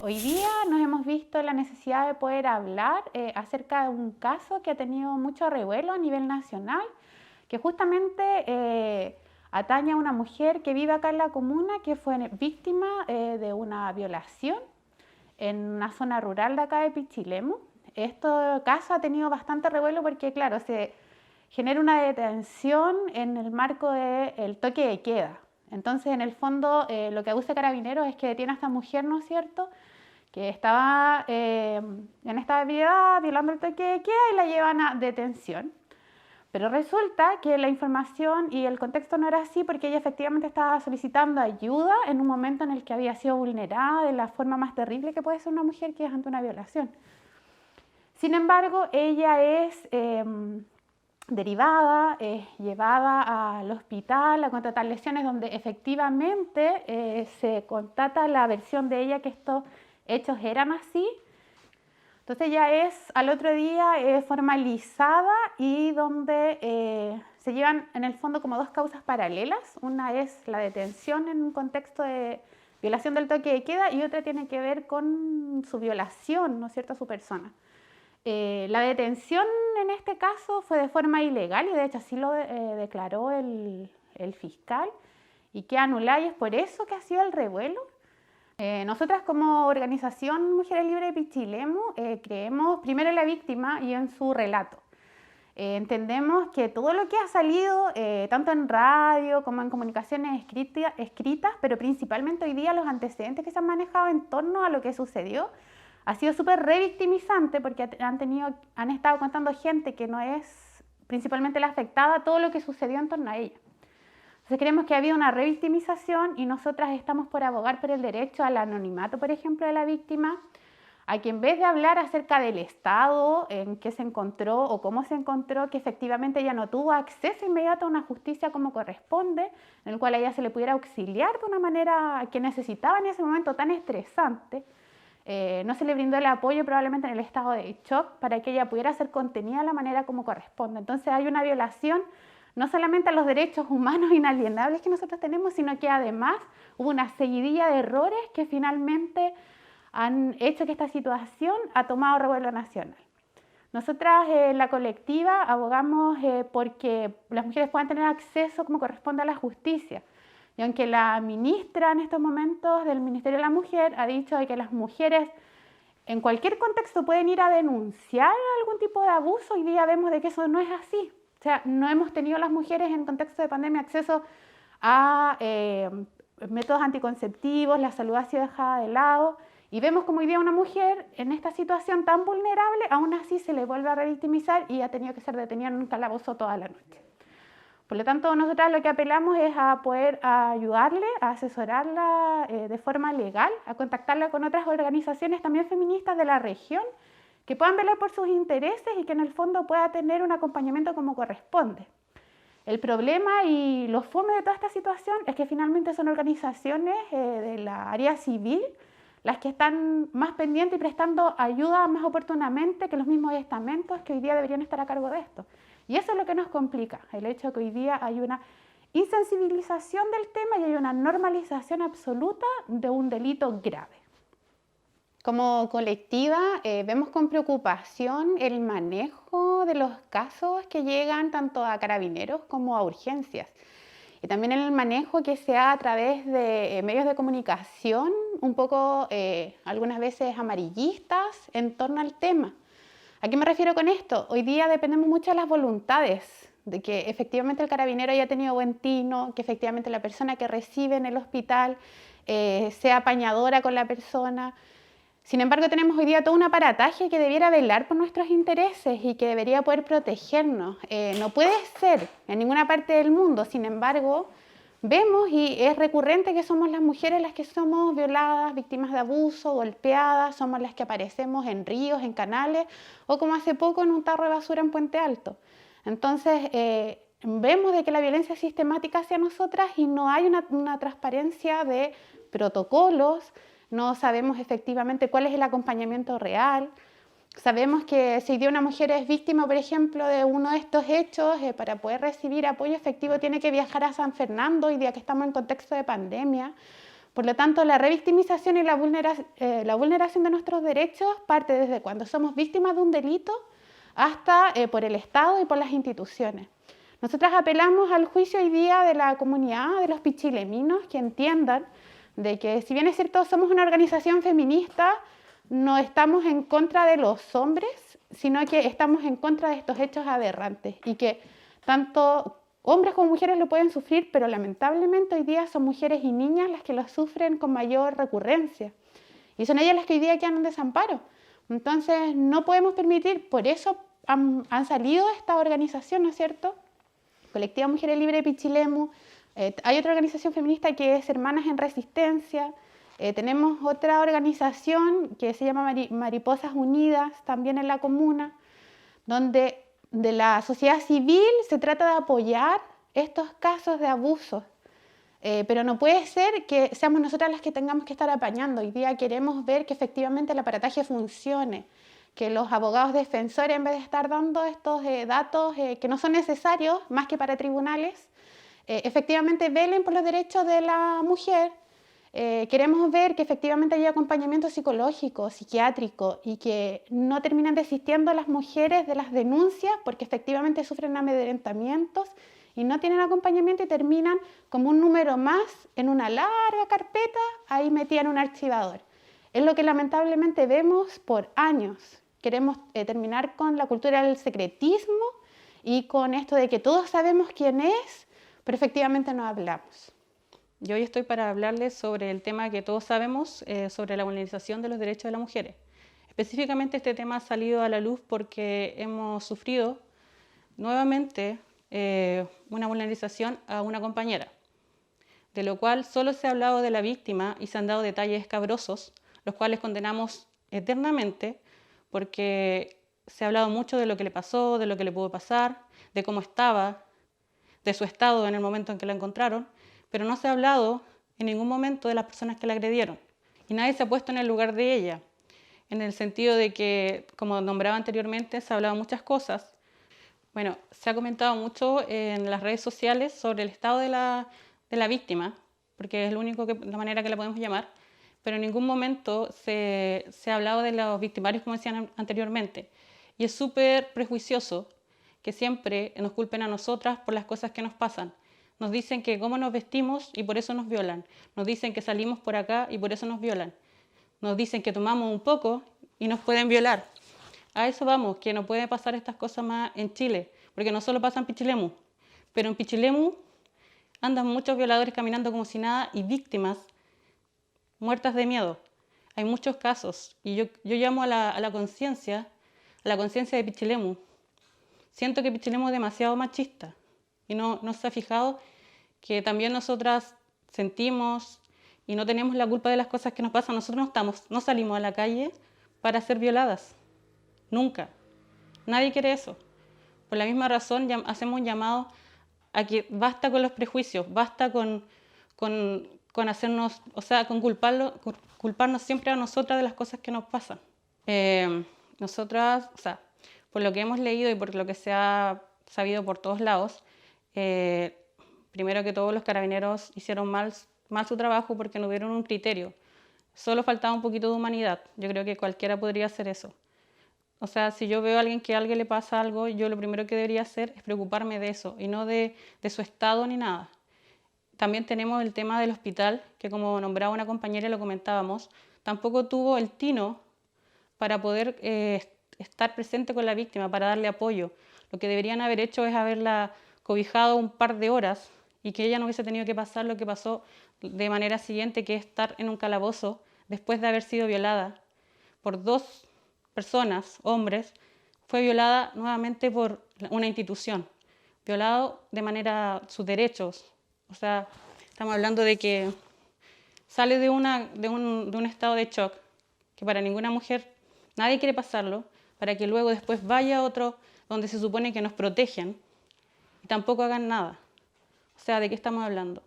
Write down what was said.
Hoy día nos hemos visto la necesidad de poder hablar acerca de un caso que ha tenido mucho revuelo a nivel nacional, que justamente atañe a una mujer que vive acá en la comuna, que fue víctima de una violación en una zona rural de acá de Pichilemu. Este caso ha tenido bastante revuelo porque, claro, se genera una detención en el marco del toque de queda. Entonces, en el fondo, lo que acusa Carabineros es que detiene a esta mujer, ¿no es cierto?, que estaba en esta vialidad violando el toque de queda y la llevan a detención. Pero resulta que la información y el contexto no era así porque ella efectivamente estaba solicitando ayuda en un momento en el que había sido vulnerada de la forma más terrible que puede ser una mujer, que es ante una violación. Sin embargo, ella es derivada, llevada al hospital a contratar lesiones donde efectivamente se constata la versión de ella que estos hechos eran así. Entonces ya es al otro día formalizada y donde se llevan en el fondo como dos causas paralelas. Una es la detención en un contexto de violación del toque de queda y otra tiene que ver con su violación, ¿no es cierto?, a su persona. La detención en este caso fue de forma ilegal y de hecho así lo declaró el fiscal y queda anulada, y es por eso que ha sido el revuelo. Nosotras como organización Mujeres Libres de Pichilemu creemos primero en la víctima y en su relato. Entendemos que todo lo que ha salido, tanto en radio como en comunicaciones escritas, pero principalmente hoy día los antecedentes que se han manejado en torno a lo que sucedió, ha sido súper revictimizante porque han estado contando gente que no es principalmente la afectada todo lo que sucedió en torno a ella. Entonces creemos que ha habido una revictimización y nosotras estamos por abogar por el derecho al anonimato, por ejemplo, de la víctima, a que en vez de hablar acerca del estado en que se encontró o cómo se encontró, que efectivamente ella no tuvo acceso inmediato a una justicia como corresponde, en el cual a ella se le pudiera auxiliar de una manera que necesitaba en ese momento tan estresante, no se le brindó el apoyo probablemente en el estado de shock para que ella pudiera ser contenida de la manera como corresponde. Entonces hay una violación no solamente a los derechos humanos inalienables que nosotros tenemos, sino que además hubo una seguidilla de errores que finalmente han hecho que esta situación ha tomado revuelo nacional. Nosotras en la colectiva abogamos porque las mujeres puedan tener acceso como corresponde a la justicia. Y aunque la ministra en estos momentos del Ministerio de la Mujer ha dicho de que las mujeres en cualquier contexto pueden ir a denunciar algún tipo de abuso, hoy día vemos de que eso no es así. O sea, no hemos tenido las mujeres en contexto de pandemia acceso a métodos anticonceptivos, la salud ha sido dejada de lado y vemos como hoy día una mujer en esta situación tan vulnerable, aún así se le vuelve a revictimizar y ha tenido que ser detenida en un calabozo toda la noche. Por lo tanto, nosotras lo que apelamos es a poder ayudarle, a asesorarla de forma legal, a contactarla con otras organizaciones también feministas de la región que puedan velar por sus intereses y que en el fondo pueda tener un acompañamiento como corresponde. El problema y lo fome de toda esta situación es que finalmente son organizaciones de la área civil las que están más pendientes y prestando ayuda más oportunamente que los mismos estamentos que hoy día deberían estar a cargo de esto. Y eso es lo que nos complica, el hecho de que hoy día hay una insensibilización del tema y hay una normalización absoluta de un delito grave. Como colectiva vemos con preocupación el manejo de los casos que llegan tanto a Carabineros como a urgencias. Y también el manejo que se da a través de medios de comunicación un poco algunas veces amarillistas en torno al tema. ¿A qué me refiero con esto? Hoy día dependemos mucho de las voluntades, de que efectivamente el carabinero haya tenido buen tino, que efectivamente la persona que recibe en el hospital sea apañadora con la persona. Sin embargo, tenemos hoy día todo un aparataje que debiera velar por nuestros intereses y que debería poder protegernos. No puede ser en ninguna parte del mundo, sin embargo, vemos y es recurrente que somos las mujeres las que somos violadas, víctimas de abuso, golpeadas, somos las que aparecemos en ríos, en canales o como hace poco en un tarro de basura en Puente Alto. Entonces, vemos de que la violencia es sistemática hacia nosotras y no hay una transparencia de protocolos. No sabemos efectivamente cuál es el acompañamiento real. Sabemos que si hoy día una mujer es víctima, por ejemplo, de uno de estos hechos, para poder recibir apoyo efectivo tiene que viajar a San Fernando, hoy día que estamos en contexto de pandemia, Por lo tanto, la revictimización y la vulneración de nuestros derechos parte desde cuando somos víctimas de un delito hasta por el Estado y por las instituciones. Nosotras apelamos al juicio hoy día de la comunidad de los pichileminos, que entiendan de que, si bien es cierto, somos una organización feminista, no estamos en contra de los hombres, sino que estamos en contra de estos hechos aberrantes y que tanto hombres como mujeres lo pueden sufrir, pero lamentablemente hoy día son mujeres y niñas las que lo sufren con mayor recurrencia. Y son ellas las que hoy día quedan en desamparo. Entonces no podemos permitir, por eso han salido esta organización, ¿no es cierto? Colectiva Mujeres Libres de Pichilemu. Hay otra organización feminista que es Hermanas en Resistencia. Tenemos otra organización que se llama Mariposas Unidas, también en la comuna, donde de la sociedad civil se trata de apoyar estos casos de abusos, pero no puede ser que seamos nosotras las que tengamos que estar apañando. Hoy día queremos ver que efectivamente el aparataje funcione, que los abogados defensores, en vez de estar dando estos datos que no son necesarios más que para tribunales, efectivamente velen por los derechos de la mujer. Queremos ver que efectivamente haya acompañamiento psicológico, psiquiátrico y que no terminen desistiendo las mujeres de las denuncias porque efectivamente sufren amedrentamientos y no tienen acompañamiento y terminan como un número más en una larga carpeta ahí metida en un archivador. Es lo que lamentablemente vemos por años. Queremos terminar con la cultura del secretismo y con esto de que todos sabemos quién es, pero efectivamente no hablamos. Yo hoy estoy para hablarles sobre el tema que todos sabemos, sobre la vulneración de los derechos de las mujeres. Específicamente este tema ha salido a la luz porque hemos sufrido nuevamente una vulneración a una compañera, de lo cual solo se ha hablado de la víctima y se han dado detalles escabrosos, los cuales condenamos eternamente porque se ha hablado mucho de lo que le pasó, de lo que le pudo pasar, de cómo estaba, de su estado en el momento en que la encontraron, pero no se ha hablado en ningún momento de las personas que la agredieron. Y nadie se ha puesto en el lugar de ella, en el sentido de que, como nombraba anteriormente, se ha hablado muchas cosas. Bueno, se ha comentado mucho en las redes sociales sobre el estado de la víctima, porque es la manera que la podemos llamar, pero en ningún momento se ha hablado de los victimarios, como decían anteriormente. Y es súper prejuicioso que siempre nos culpen a nosotras por las cosas que nos pasan. Nos dicen que cómo nos vestimos y por eso nos violan. Nos dicen que salimos por acá y por eso nos violan. Nos dicen que tomamos un poco y nos pueden violar. A eso vamos, que no puede pasar estas cosas más en Chile, porque no solo pasa en Pichilemu, pero en Pichilemu andan muchos violadores caminando como si nada y víctimas muertas de miedo. Hay muchos casos y yo llamo a la conciencia de Pichilemu. Siento que Pichilemu es demasiado machista. Y no se ha fijado que también nosotras sentimos y no tenemos la culpa de las cosas que nos pasan. Nosotros no salimos a la calle para ser violadas. Nunca. Nadie quiere eso. Por la misma razón hacemos un llamado a que basta con los prejuicios, basta con hacernos, o sea, con culparnos siempre a nosotras de las cosas que nos pasan. Nosotras, o sea, por lo que hemos leído y por lo que se ha sabido por todos lados, primero que todo los carabineros hicieron mal su trabajo porque no hubieron un criterio. Solo faltaba un poquito de humanidad. Yo creo que cualquiera podría hacer eso. O sea, si yo veo a alguien que a alguien le pasa algo, yo lo primero que debería hacer es preocuparme de eso y no de su estado ni nada. También tenemos el tema del hospital, que como nombraba una compañera y lo comentábamos, tampoco tuvo el tino para poder estar presente con la víctima, para darle apoyo. Lo que deberían haber hecho es haberla cobijado un par de horas y que ella no hubiese tenido que pasar lo que pasó de manera siguiente, que es estar en un calabozo después de haber sido violada por 2 personas, hombres. Fue violada nuevamente por una institución, violado de manera sus derechos. O sea, estamos hablando de que sale de un estado de shock que para ninguna mujer, nadie quiere pasarlo, para que luego después vaya a otro donde se supone que nos protegen y tampoco hagan nada. O sea, ¿de qué estamos hablando?